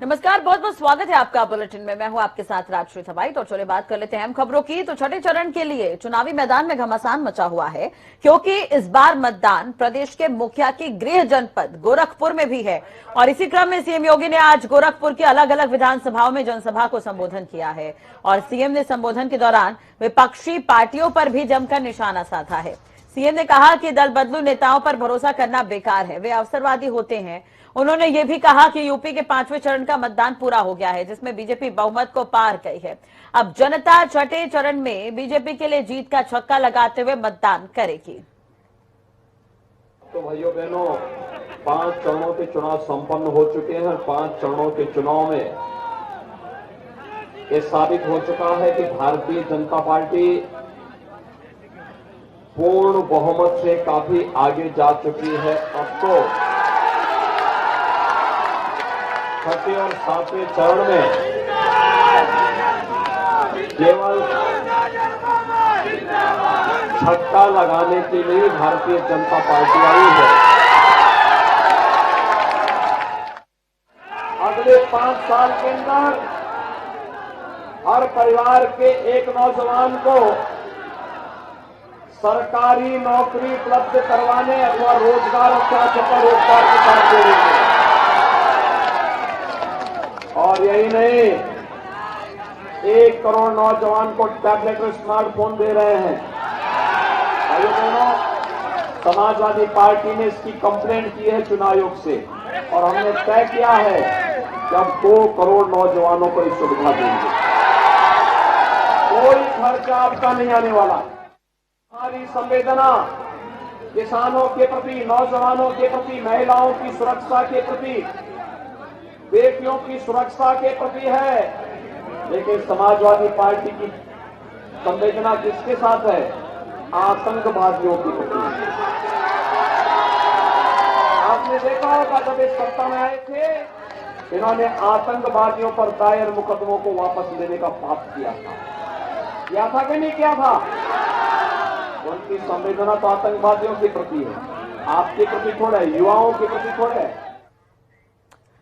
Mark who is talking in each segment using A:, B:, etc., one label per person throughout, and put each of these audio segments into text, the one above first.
A: नमस्कार, बहुत बहुत स्वागत है आपका बुलेटिन में। मैं हूं आपके साथ राजश्री थवाई। तो चलिए बात कर लेते हैं अहम खबरों की। तो छठे चरण के लिए चुनावी मैदान में घमासान मचा हुआ है, क्योंकि इस बार मतदान प्रदेश के मुखिया की गृह जनपद गोरखपुर में भी है। और इसी क्रम में सीएम योगी ने आज गोरखपुर की अलग अलग विधानसभाओं में जनसभा को संबोधन किया है। और सीएम ने संबोधन के दौरान विपक्षी पार्टियों पर भी जमकर निशाना साधा है। सीएम ने कहा कि दल बदलू नेताओं पर भरोसा करना बेकार है, वे अवसरवादी होते हैं। उन्होंने ये भी कहा कि यूपी के 5वें चरण का मतदान पूरा हो गया है, जिसमें बीजेपी बहुमत को पार गई है। अब जनता छठे चरण में बीजेपी के लिए जीत का छक्का लगाते हुए मतदान करेगी।
B: तो भाइयों बहनों, 5 चरणों के चुनाव संपन्न हो चुके हैं। 5 चरणों के चुनाव में ये साबित हो चुका है कि भारतीय जनता पार्टी पूर्ण बहुमत से काफी आगे जा चुकी है। अब तो छठे और 7वें चरण में केवल छक्का लगाने के लिए भारतीय जनता पार्टी आई है। अगले 5 साल के अंदर हर परिवार के एक नौजवान को सरकारी नौकरी उपलब्ध करवाने अथवा रोजगार और चार रोजगार के साथ जोड़ेंगे। और यही नहीं, 1 करोड़ नौजवान को टैबलेट और स्मार्टफोन दे रहे हैं। भाइयों बहनों, समाजवादी पार्टी ने इसकी कंप्लेंट की है चुनाव आयोग से, और हमने तय किया है कि अब 2 करोड़ नौजवानों को इस सुविधा देंगे। कोई खर्चा आपका नहीं आने वाला। हमारी संवेदना किसानों के प्रति, नौजवानों के प्रति, महिलाओं की सुरक्षा के प्रति, बेटियों की सुरक्षा के प्रति है। लेकिन समाजवादी पार्टी की संवेदना किसके साथ है? आतंकवादियों की प्रति। आपने देखा होगा जब इस सत्ता में आए थे, इन्होंने आतंकवादियों पर दायर मुकदमों को वापस लेने का पाप किया था कि नहीं किया था? उनकी संवेदना तो आतंकवादियों के प्रति है, आपके प्रति थोड़ा है, युवाओं के प्रति थोड़ा है।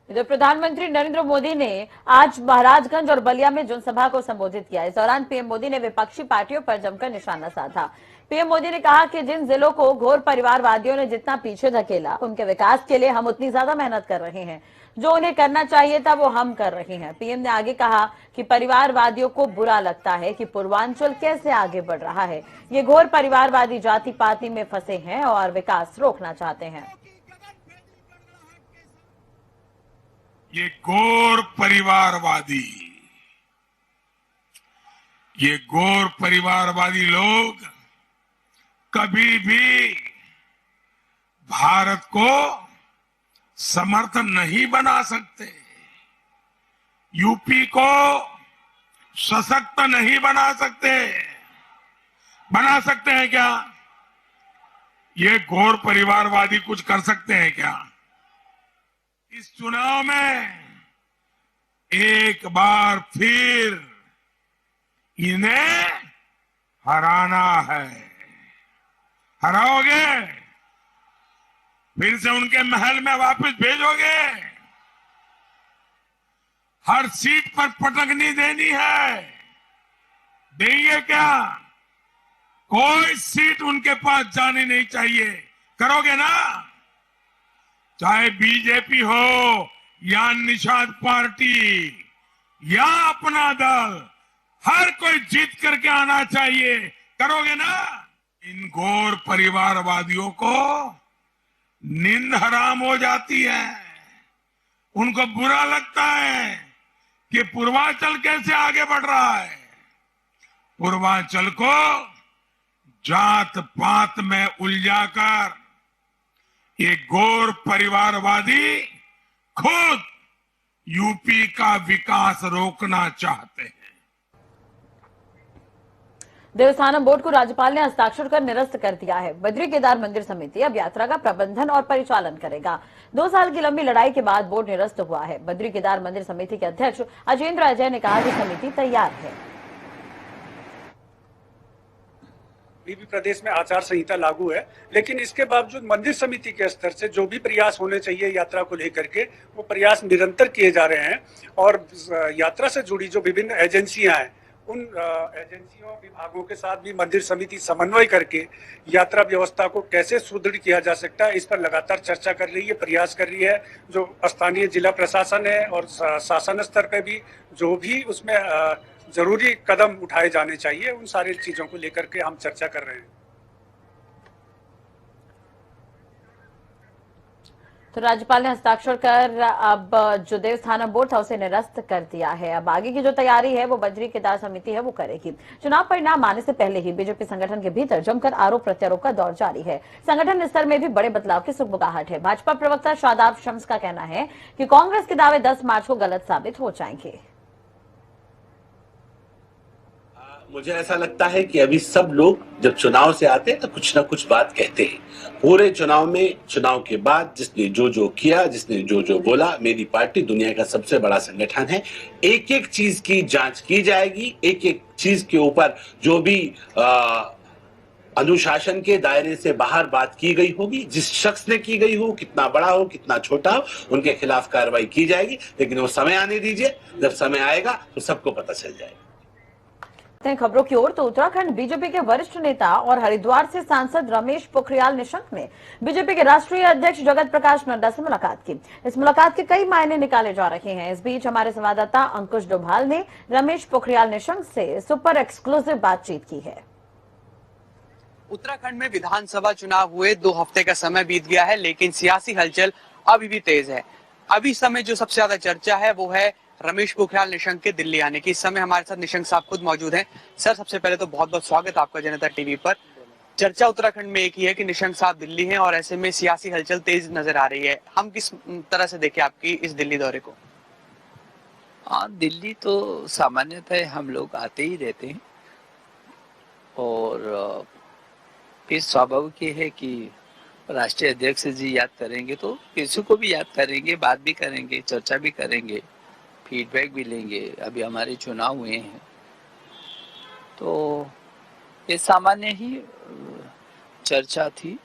A: इधर प्रधानमंत्री नरेंद्र मोदी ने आज महाराजगंज और बलिया में जनसभा को संबोधित किया। इस दौरान पीएम मोदी ने विपक्षी पार्टियों पर जमकर निशाना साधा। पीएम मोदी ने कहा कि जिन जिलों को घोर परिवारवादियों ने जितना पीछे धकेला, उनके विकास के लिए हम उतनी ज्यादा मेहनत कर रहे हैं। जो उन्हें करना चाहिए था वो हम कर रहे हैं। पीएम ने आगे कहा कि परिवारवादियों को बुरा लगता है कि पूर्वांचल कैसे आगे बढ़ रहा है। ये घोर परिवारवादी जाति पाति में फंसे हैं और विकास रोकना चाहते हैं।
C: ये घोर परिवारवादी लोग कभी भी भारत को समर्थ नहीं बना सकते, यूपी को सशक्त नहीं बना सकते। बना सकते हैं क्या? ये घोर परिवारवादी कुछ कर सकते हैं क्या? इस चुनाव में एक बार फिर इन्हें हराना है। हराओगे? फिर से उनके महल में वापस भेजोगे? हर सीट पर पटकनी देनी है? देंगे क्या? कोई सीट उनके पास जानी नहीं चाहिए। करोगे ना? चाहे बीजेपी हो या निषाद पार्टी या अपना दल, हर कोई जीत करके आना चाहिए। करोगे ना? इन घोर परिवारवादियों को नींद हराम हो जाती है। उनको बुरा लगता है कि पूर्वांचल कैसे आगे बढ़ रहा है। पूर्वांचल को जात पात में उलझाकर ये घोर परिवारवादी खुद यूपी का विकास रोकना चाहते हैं।
A: देवस्थानम बोर्ड को राज्यपाल ने हस्ताक्षर कर निरस्त कर दिया है। बद्री केदार मंदिर समिति अब यात्रा का प्रबंधन और परिचालन करेगा। 2 साल की लंबी लड़ाई के बाद बोर्ड निरस्त हुआ है। बद्री केदार मंदिर समिति के अध्यक्ष अजेंद्र अजय ने कहा कि समिति तैयार है।
D: अभी भी प्रदेश में आचार संहिता लागू है, लेकिन इसके बावजूद मंदिर समिति के स्तर से जो भी प्रयास होने चाहिए यात्रा को लेकर के, वो प्रयास निरंतर किए जा रहे हैं। और यात्रा से जुड़ी जो विभिन्न एजेंसियां हैं, उन एजेंसियों विभागों के साथ भी मंदिर समिति समन्वय करके यात्रा व्यवस्था को कैसे सुदृढ़ किया जा सकता है, इस पर लगातार चर्चा कर रही है, प्रयास कर रही है। जो स्थानीय जिला प्रशासन है और शासन स्तर पर भी जो भी उसमें जरूरी कदम उठाए जाने चाहिए, उन सारी चीजों को लेकर के हम चर्चा कर रहे हैं।
A: तो राज्यपाल ने हस्ताक्षर कर अब जो देवस्थानम बोर्ड था उसे निरस्त कर दिया है। अब आगे की जो तैयारी है वो बजरी केदार समिति है वो करेगी। चुनाव परिणाम आने से पहले ही बीजेपी संगठन के भीतर जमकर आरोप प्रत्यारोप का दौर जारी है। संगठन स्तर में भी बड़े बदलाव की सुगबुगाहट है। भाजपा प्रवक्ता शादाब शम्स का कहना है कि कांग्रेस के दावे 10 मार्च को गलत साबित हो जाएंगे।
E: मुझे ऐसा लगता है कि अभी सब लोग जब चुनाव से आते हैं तो कुछ ना कुछ बात कहते हैं। पूरे चुनाव में, चुनाव के बाद जिसने जो किया, जिसने जो बोला, मेरी पार्टी दुनिया का सबसे बड़ा संगठन है। एक एक चीज की जांच की जाएगी, एक एक चीज के ऊपर जो भी अनुशासन के दायरे से बाहर बात की गई होगी, जिस शख्स ने की गई हो, कितना बड़ा हो कितना छोटा हो, उनके खिलाफ कार्रवाई की जाएगी। लेकिन वो समय आने दीजिए, जब समय आएगा तो सबको पता चल जाएगा।
A: खबरों की ओर तो उत्तराखंड बीजेपी के वरिष्ठ नेता और हरिद्वार से सांसद रमेश पोखरियाल निशंक ने बीजेपी के राष्ट्रीय अध्यक्ष जगत प्रकाश नड्डा से मुलाकात की। इस मुलाकात के कई मायने निकाले जा रहे हैं। इस बीच हमारे संवाददाता अंकुश डोभाल ने रमेश पोखरियाल निशंक से सुपर एक्सक्लूसिव बातचीत की है।
F: उत्तराखंड में विधानसभा चुनाव हुए 2 हफ्ते का समय बीत गया है, लेकिन सियासी हलचल अभी भी तेज है। अभी समय जो सबसे ज्यादा चर्चा है वो है रमेश पोखरियाल निशंक के दिल्ली आने की। इस समय हमारे साथ निशंक साहब खुद मौजूद हैं। सर, सबसे पहले तो बहुत बहुत स्वागत आपका जनता टीवी पर। चर्चा उत्तराखंड में एक ही है कि निशंक साहब दिल्ली हैं और ऐसे में सियासी हलचल तेज नजर आ रही है। हम किस तरह से देखें आपकी इस दिल्ली दौरे को?
G: हाँ, दिल्ली तो सामान्यतः हम लोग आते ही रहते हैं और फिर स्वाभाविक है कि राष्ट्रीय अध्यक्ष जी याद करेंगे तो किसी को भी याद करेंगे, बात भी करेंगे, चर्चा भी करेंगे, फीडबैक भी लेंगे। अभी हमारे चुनाव हुए हैं तो ये सामान्य ही चर्चा थी।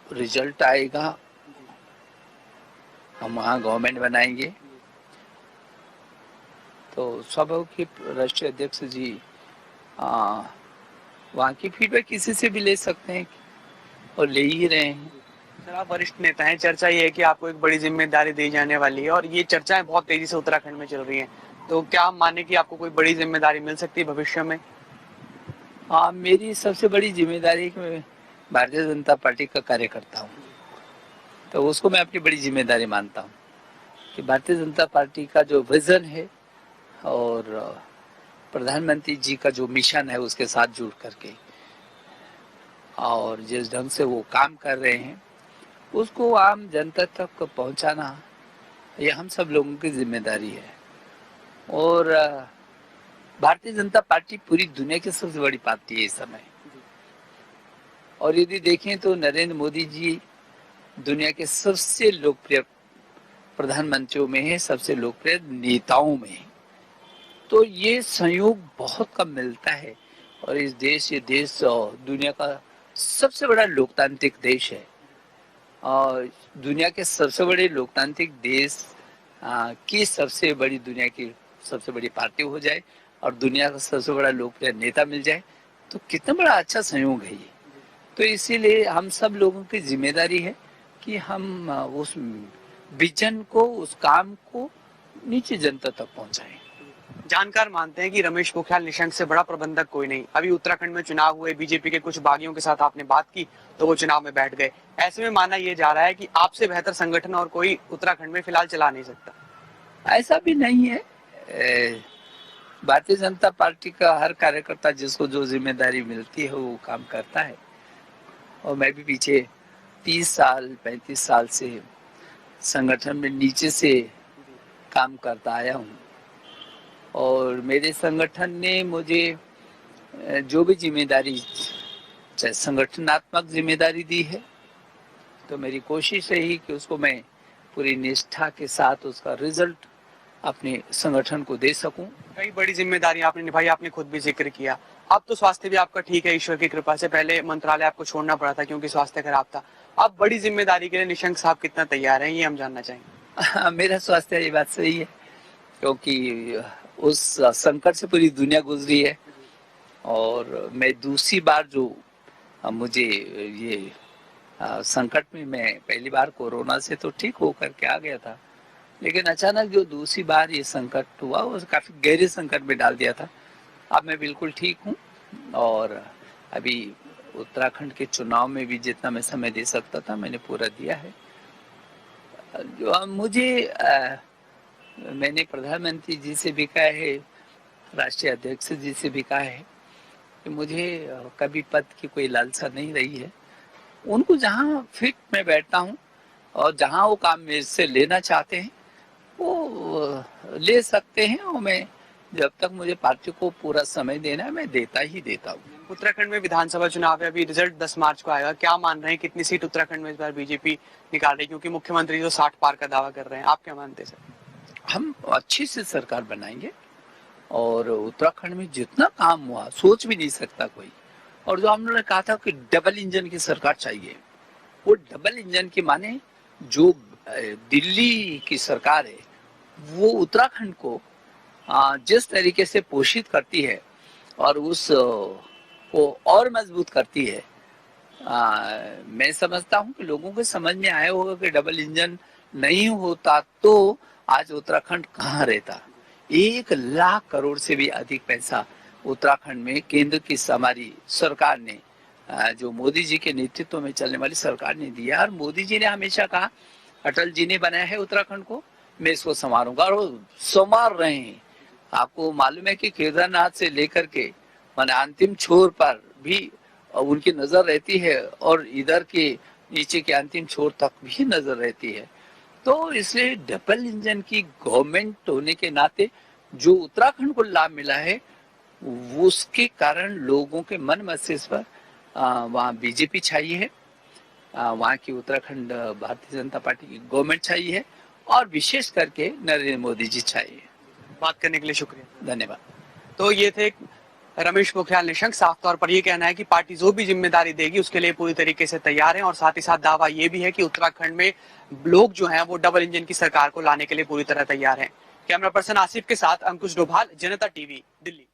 G: रिजल्ट आएगा, हम वहाँ गवर्नमेंट बनाएंगे तो स्वाभाविक राष्ट्रीय अध्यक्ष जी वहाँ की फीडबैक किसी से भी ले सकते हैं और ले ही रहे हैं।
F: सर, आप वरिष्ठ नेता हैं, चर्चा ये है कि आपको एक बड़ी जिम्मेदारी दी जाने वाली है और ये चर्चाएं बहुत तेजी से उत्तराखंड में चल रही हैं, तो क्या हम माने कि आपको कोई बड़ी जिम्मेदारी मिल सकती है भविष्य में?
G: हाँ, मेरी सबसे बड़ी जिम्मेदारी है कि मैं भारतीय जनता पार्टी का कार्यकर्ता हूँ, तो उसको मैं अपनी बड़ी जिम्मेदारी मानता हूँ कि भारतीय जनता पार्टी का जो विजन है और प्रधानमंत्री जी का जो मिशन है उसके साथ जुड़ करके और जिस ढंग से वो काम कर रहे हैं उसको आम जनता तक पहुंचाना ये हम सब लोगों की जिम्मेदारी है। और भारतीय जनता पार्टी पूरी दुनिया की सबसे बड़ी पार्टी है इस समय, और यदि देखें तो नरेंद्र मोदी जी दुनिया के सबसे लोकप्रिय प्रधानमंत्रियों में है, सबसे लोकप्रिय नेताओं में है। तो ये संयोग बहुत कम मिलता है और ये देश दुनिया का सबसे बड़ा लोकतांत्रिक देश है और दुनिया के सबसे बड़े लोकतांत्रिक देश की सबसे बड़ी दुनिया की सबसे बड़ी पार्टी हो जाए और दुनिया का सबसे बड़ा लोकप्रिय नेता मिल जाए तो कितना बड़ा अच्छा संयोग है ये। तो इसीलिए हम सब लोगों की जिम्मेदारी है कि हम उस विजन को, उस काम को नीचे जनता तक पहुंचाएं।
F: जानकार मानते हैं कि रमेश पोखरियाल निशंक से बड़ा प्रबंधक कोई नहीं। अभी उत्तराखंड में चुनाव हुए, बीजेपी के कुछ बागियों के साथ आपने बात की तो वो चुनाव में बैठ गए। ऐसे में माना यह जा रहा है कि आपसे बेहतर संगठन और कोई उत्तराखंड में फिलहाल चला नहीं सकता।
G: ऐसा भी नहीं है। भारतीय जनता पार्टी का हर कार्यकर्ता जिसको जो जिम्मेदारी मिलती है वो काम करता है और मैं भी पीछे 30 साल 35 साल से संगठन में नीचे से काम करता आया हूँ और मेरे संगठन ने मुझे जो भी जिम्मेदारी, चाहे संगठनात्मक जिम्मेदारी दी है, तो मेरी कोशिश रही कि उसको मैं पूरी निष्ठा के साथ उसका रिजल्ट अपने संगठन को दे सकूं।
F: कई बड़ी जिम्मेदारी आपने निभाई, आपने खुद भी जिक्र किया। अब तो स्वास्थ्य भी आपका ठीक है ईश्वर की कृपा से, पहले मंत्रालय आपको छोड़ना पड़ा था क्योंकि स्वास्थ्य खराब था। अब बड़ी जिम्मेदारी के लिए निशंक साहब कितना तैयार हैं, ये हम जानना चाहेंगे।
G: मेरा स्वास्थ्य, ये बात सही है, क्योंकि उस संकट से पूरी दुनिया गुजरी है और मैं दूसरी बार जो मुझे ये संकट में, मैं पहली बार कोरोना से तो ठीक होकर के आ गया था, लेकिन अचानक जो दूसरी बार ये संकट हुआ वो काफी गहरे संकट में डाल दिया था। अब मैं बिल्कुल ठीक हूँ और अभी उत्तराखंड के चुनाव में भी जितना मैं समय दे सकता था मैंने पूरा दिया है। जो मुझे मैंने प्रधानमंत्री जी से भी कहा है, राष्ट्रीय अध्यक्ष जी से भी कहा है कि मुझे कभी पद की कोई लालसा नहीं रही है। उनको जहाँ फिट मैं बैठता हूँ और जहाँ वो काम मेरे से लेना चाहते हैं वो ले सकते हैं, और मैं जब तक मुझे पार्टी को पूरा समय देना है मैं देता ही देता हूँ।
F: उत्तराखंड में विधानसभा चुनाव है, अभी रिजल्ट 10 मार्च को आएगा। क्या मान रहे हैं कितनी सीट उत्तराखंड में इस बार बीजेपी निकाल रही है, क्योंकि मुख्यमंत्री तो 60 पार का दावा कर रहे हैं, आप क्या मानते हैं सर?
G: हम अच्छी से सरकार बनाएंगे और उत्तराखंड में जितना काम हुआ सोच भी नहीं सकता कोई। और जो हम लोगों ने कहा था कि डबल इंजन की सरकार चाहिए, वो डबल इंजन की माने जो दिल्ली की सरकार है वो उत्तराखंड को जिस तरीके से पोषित करती है और उस को और मजबूत करती है, मैं समझता हूं कि लोगों को समझ में आया होगा कि डबल इंजन नहीं होता तो आज उत्तराखंड कहाँ रहता। 1 लाख करोड़ से भी अधिक पैसा उत्तराखंड में केंद्र की हमारी सरकार ने, जो मोदी जी के नेतृत्व में चलने वाली सरकार ने दिया। और मोदी जी ने हमेशा कहा, अटल जी ने बनाया है उत्तराखंड को, मैं इसको संवारूंगा, और वो संवार रहे हैं। आपको मालूम है कि केदारनाथ से लेकर के माने अंतिम छोर पर भी उनकी नजर रहती है और इधर के नीचे के अंतिम छोर तक भी नजर रहती है। तो इसलिए डबल इंजन की गवर्नमेंट होने के नाते जो उत्तराखंड को लाभ मिला है उसके कारण लोगों के मन मस्तिष्क पर वहाँ बीजेपी छाई है, वहाँ की उत्तराखंड भारतीय जनता पार्टी की गवर्नमेंट छाई है और विशेष करके नरेंद्र मोदी जी छाई है।
F: बात करने के लिए शुक्रिया,
G: धन्यवाद।
F: तो ये थे रमेश पोखरियाल निशंक। साफ तौर पर ये कहना है कि पार्टी जो भी जिम्मेदारी देगी उसके लिए पूरी तरीके से तैयार है, और साथ ही साथ दावा ये भी है कि उत्तराखंड में लोग जो हैं वो डबल इंजन की सरकार को लाने के लिए पूरी तरह तैयार हैं। कैमरा पर्सन आसिफ के साथ अंकुश डोभाल, जनता टीवी, दिल्ली।